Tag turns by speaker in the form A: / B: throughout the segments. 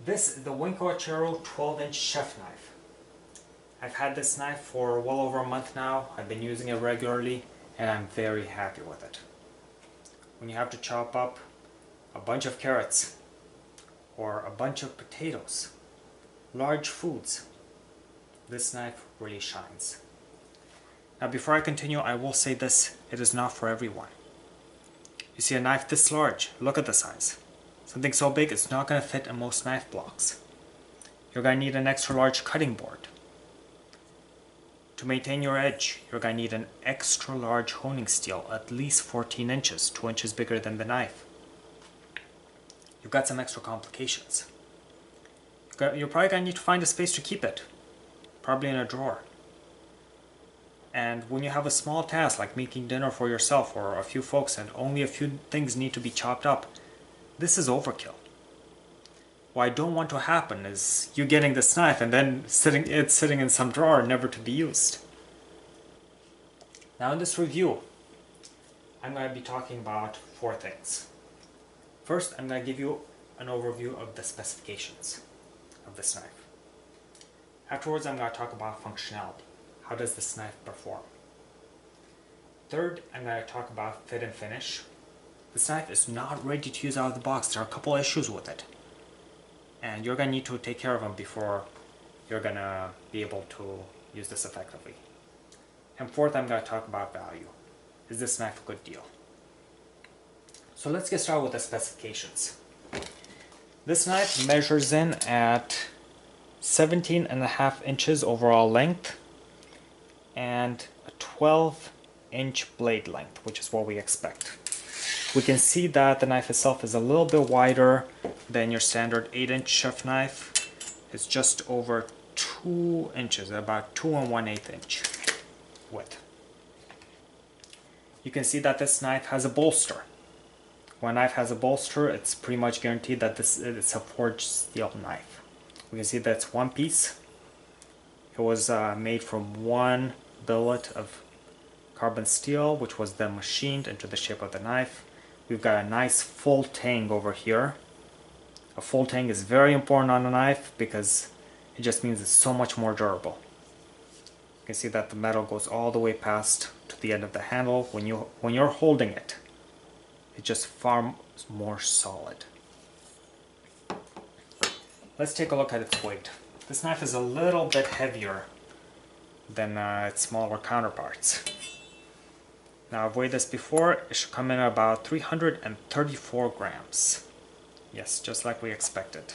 A: This is the Winco acero 12-inch chef knife. I've had this knife for well over a month now. I've been using it regularly and I'm very happy with it. When you have to chop up a bunch of carrots or a bunch of potatoes, large foods, this knife really shines. Now before I continue, I will say this, it is not for everyone. You see a knife this large, look at the size. Something so big it's not going to fit in most knife blocks. You're going to need an extra large cutting board. To maintain your edge, you're going to need an extra large honing steel, at least 14 inches, 2 inches bigger than the knife. You've got some extra complications. You're probably going to need to find a space to keep it, probably in a drawer. And when you have a small task like making dinner for yourself or a few folks and only a few things need to be chopped up, this is overkill. What I don't want to happen is you getting this knife and then it's sitting in some drawer never to be used. Now in this review, I'm going to be talking about 4 things. First, I'm going to give you an overview of the specifications of this knife. Afterwards, I'm going to talk about functionality. How does this knife perform? Third, I'm going to talk about fit and finish. This knife is not ready to use out of the box. There are a couple issues with it. And you're going to need to take care of them before you're going to be able to use this effectively. And fourth, I'm going to talk about value. Is this knife a good deal? So let's get started with the specifications. This knife measures in at 17.5 inches overall length and a 12-inch blade length, which is what we expect. We can see that the knife itself is a little bit wider than your standard 8-inch chef knife. It's just over 2 inches, about 2 1/8 inch width. You can see that this knife has a bolster. When a knife has a bolster, it's pretty much guaranteed that it's a forged steel knife. We can see that it's one piece. It was made from one billet of carbon steel, which was then machined into the shape of the knife. We've got a nice full tang over here. A full tang is very important on a knife because it just means it's so much more durable. You can see that the metal goes all the way past to the end of the handle. When you're holding it, it's just far more solid. Let's take a look at its weight. This knife is a little bit heavier than its smaller counterparts. Now I've weighed this before, it should come in at about 334 grams. Yes, just like we expected.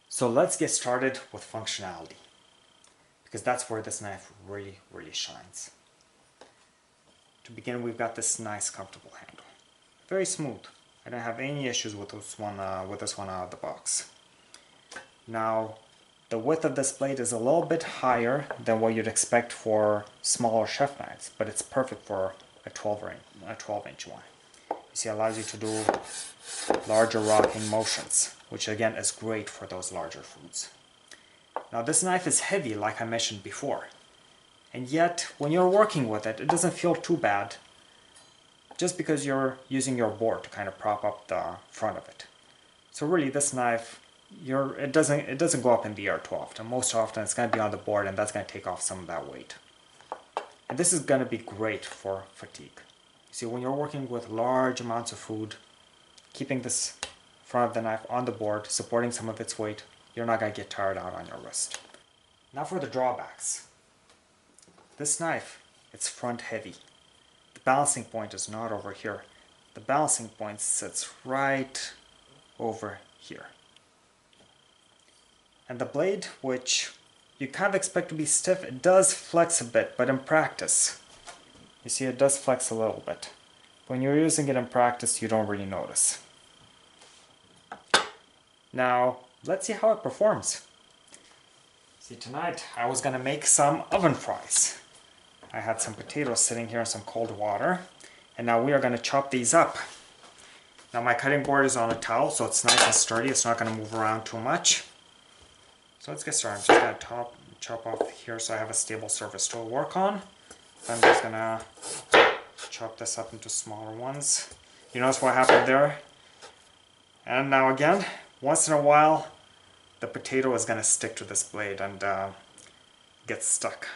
A: So let's get started with functionality, because that's where this knife really shines. To begin, we've got this nice comfortable handle. Very smooth. I don't have any issues with this one out of the box. Now, the width of this blade is a little bit higher than what you'd expect for smaller chef knives, but it's perfect for a 12-inch one. You see, it allows you to do larger rocking motions, which again is great for those larger foods. Now this knife is heavy, like I mentioned before, and yet when you're working with it, it doesn't feel too bad, just because you're using your board to kind of prop up the front of it. So really, this knife, it doesn't go up in the air too often. Most often it's going to be on the board, and that's going to take off some of that weight. And this is going to be great for fatigue. You see, when you're working with large amounts of food, keeping this front of the knife on the board, supporting some of its weight, you're not going to get tired out on your wrist. Now for the drawbacks. This knife, it's front heavy. The balancing point is not over here. The balancing point sits right over here. And the blade, which you kind of expect to be stiff, it does flex a bit, but in practice, you see it does flex a little bit. When you're using it in practice, you don't really notice. Now, let's see how it performs. See, tonight I was going to make some oven fries. I had some potatoes sitting here in some cold water, and now we are going to chop these up. Now my cutting board is on a towel, so it's nice and sturdy. It's not going to move around too much. So let's get started. I'm just going to chop off here so I have a stable surface to work on. So I'm just going to chop this up into smaller ones. You notice what happened there? And now again, once in a while, the potato is going to stick to this blade and get stuck.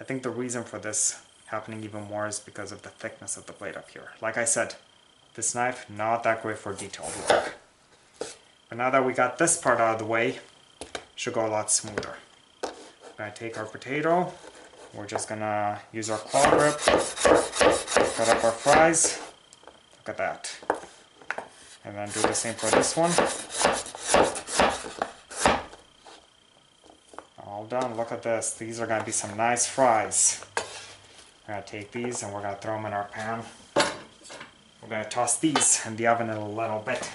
A: I think the reason for this happening even more is because of the thickness of the blade up here. Like I said, this knife, not that great for detailed work. But now that we got this part out of the way, it should go a lot smoother. We're going to take our potato, we're just going to use our claw grip, cut up our fries. Look at that. And then do the same for this one. All done, look at this. These are going to be some nice fries. We're going to take these and we're going to throw them in our pan. We're going to toss these in the oven in a little bit.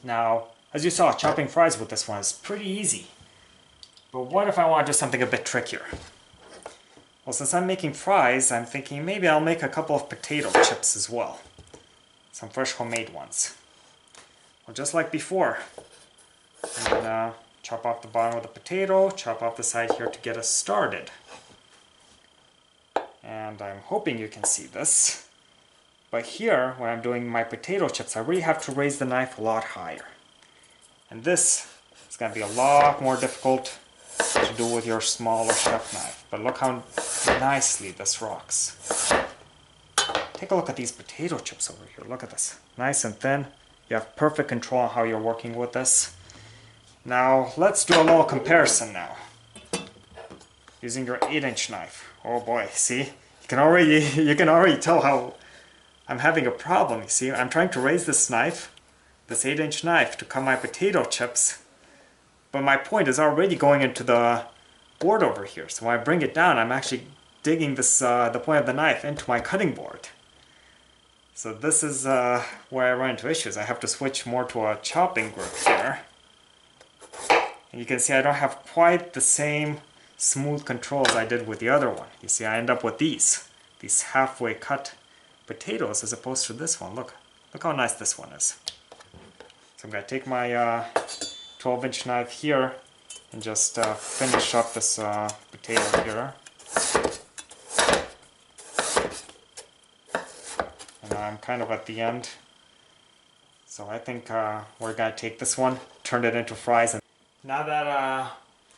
A: Now, as you saw, chopping fries with this one is pretty easy. But what if I want to do something a bit trickier? Well, since I'm making fries, I'm thinking maybe I'll make a couple of potato chips as well. Some fresh homemade ones. Well, just like before, I'm going to chop off the bottom of the potato, chop off the side here to get us started. And I'm hoping you can see this. But here, when I'm doing my potato chips, I really have to raise the knife a lot higher. And this is going to be a lot more difficult to do with your smaller chef knife. But look how nicely this rocks. Take a look at these potato chips over here. Look at this. Nice and thin. You have perfect control on how you're working with this. Now, let's do a little comparison now. Using your 8-inch knife. Oh boy, see? You can already tell how I'm having a problem, you see? I'm trying to raise this knife, this 8-inch knife, to cut my potato chips. But my point is already going into the board over here. So when I bring it down, I'm actually digging this, the point of the knife into my cutting board. So this is where I run into issues. I have to switch more to a chopping grip here. And you can see I don't have quite the same smooth control as I did with the other one. You see, I end up with these halfway cut potatoes as opposed to this one. Look how nice this one is. So I'm going to take my 12-inch knife here and just finish up this potato here. And I'm kind of at the end. So I think we're going to take this one, turn it into fries. And now that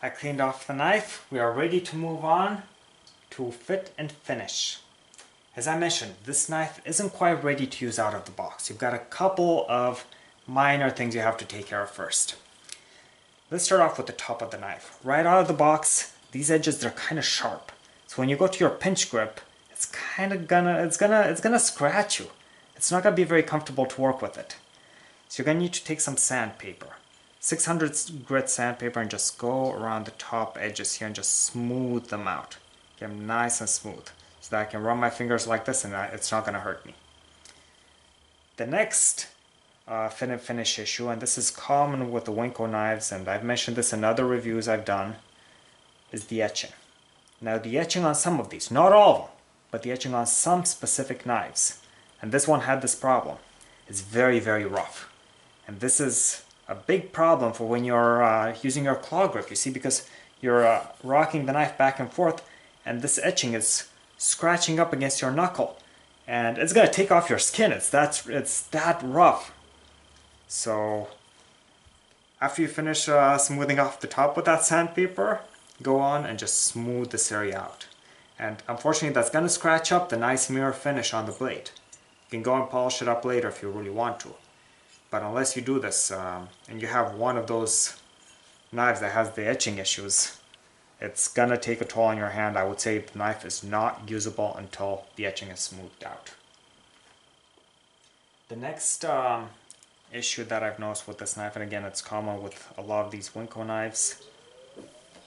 A: I cleaned off the knife, we are ready to move on to fit and finish. As I mentioned, this knife isn't quite ready to use out of the box. You've got a couple of minor things you have to take care of first. Let's start off with the top of the knife. Right out of the box, these edges, they're kind of sharp. So when you go to your pinch grip, it's gonna scratch you. It's not gonna be very comfortable to work with it. So you're gonna need to take some sandpaper. 600 grit sandpaper and just go around the top edges here and just smooth them out. Get them nice and smooth so that I can run my fingers like this and it's not going to hurt me. The next fit and finish issue, and this is common with the Winco knives, and I've mentioned this in other reviews I've done, is the etching. Now the etching on some of these, not all of them, but the etching on some specific knives, and this one had this problem, is very, very rough. And this is a big problem for when you're using your claw grip, you see, because you're rocking the knife back and forth and this etching is scratching up against your knuckle and it's going to take off your skin. It's that rough. So after you finish smoothing off the top with that sandpaper, go on and just smooth this area out. And unfortunately that's going to scratch up the nice mirror finish on the blade. You can go and polish it up later if you really want to. But unless you do this, and you have one of those knives that has the etching issues, it's gonna take a toll on your hand. I would say the knife is not usable until the etching is smoothed out. The next issue that I've noticed with this knife, and again it's common with a lot of these Winco knives,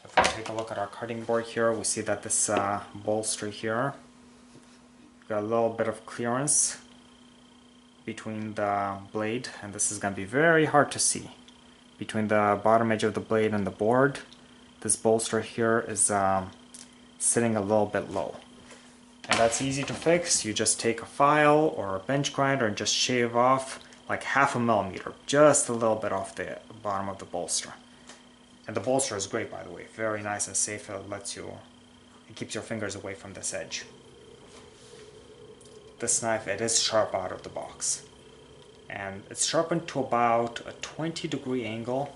A: if we take a look at our cutting board here, we see that this bolster here got a little bit of clearance between the blade, and this is going to be very hard to see. Between the bottom edge of the blade and the board, this bolster here is sitting a little bit low. And that's easy to fix. You just take a file or a bench grinder and just shave off like 1/2 millimeter, just a little bit off the bottom of the bolster. And the bolster is great, by the way, very nice and safe. It keeps your fingers away from this edge. This knife, it is sharp out of the box. and it's sharpened to about a 20-degree angle,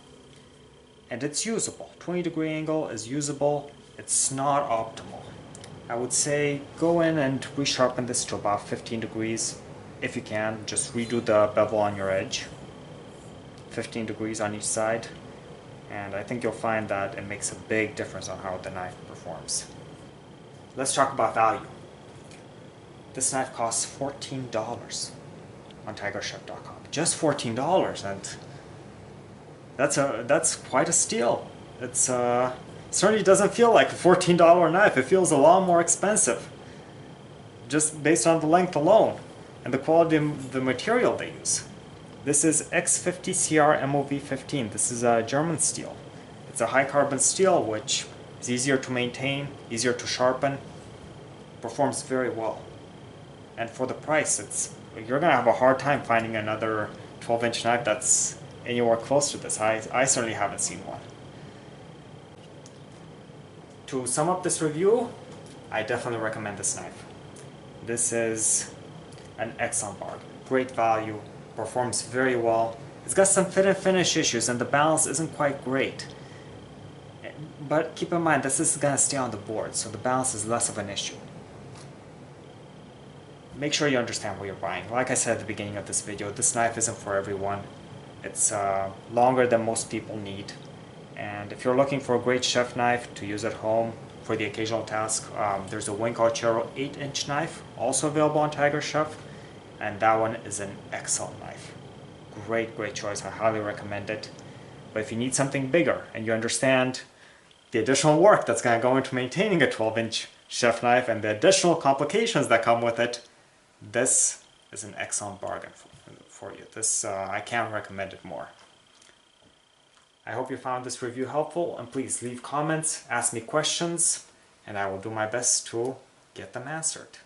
A: and it's usable. 20-degree angle is usable. It's not optimal. I would say go in and resharpen this to about 15 degrees. If you can, just redo the bevel on your edge. 15 degrees on each side. And I think you'll find that it makes a big difference on how the knife performs. Let's talk about value. This knife costs $14 on TigerChef.com. Just $14, and that's quite a steal. It's certainly doesn't feel like a $14 knife. It feels a lot more expensive, just based on the length alone and the quality of the material they use. This is X50CR MOV15. This is a German steel. It's a high carbon steel which is easier to maintain, easier to sharpen, performs very well. And for the price, you're gonna have a hard time finding another 12-inch knife that's anywhere close to this. I certainly haven't seen one. To sum up this review, I definitely recommend this knife. This is an excellent bargain. Great value, performs very well. It's got some fit and finish issues and the balance isn't quite great. But keep in mind, this is going to stay on the board, so the balance is less of an issue. Make sure you understand what you're buying. Like I said at the beginning of this video, this knife isn't for everyone. It's longer than most people need. And if you're looking for a great chef knife to use at home for the occasional task, there's a Winco acero 8-inch knife, also available on Tiger Chef, and that one is an excellent knife. Great choice. I highly recommend it. But if you need something bigger and you understand the additional work that's going to go into maintaining a 12-inch chef knife and the additional complications that come with it, this is an excellent bargain for you. This I can't recommend it more. I hope you found this review helpful, and please leave comments, ask me questions, and I will do my best to get them answered.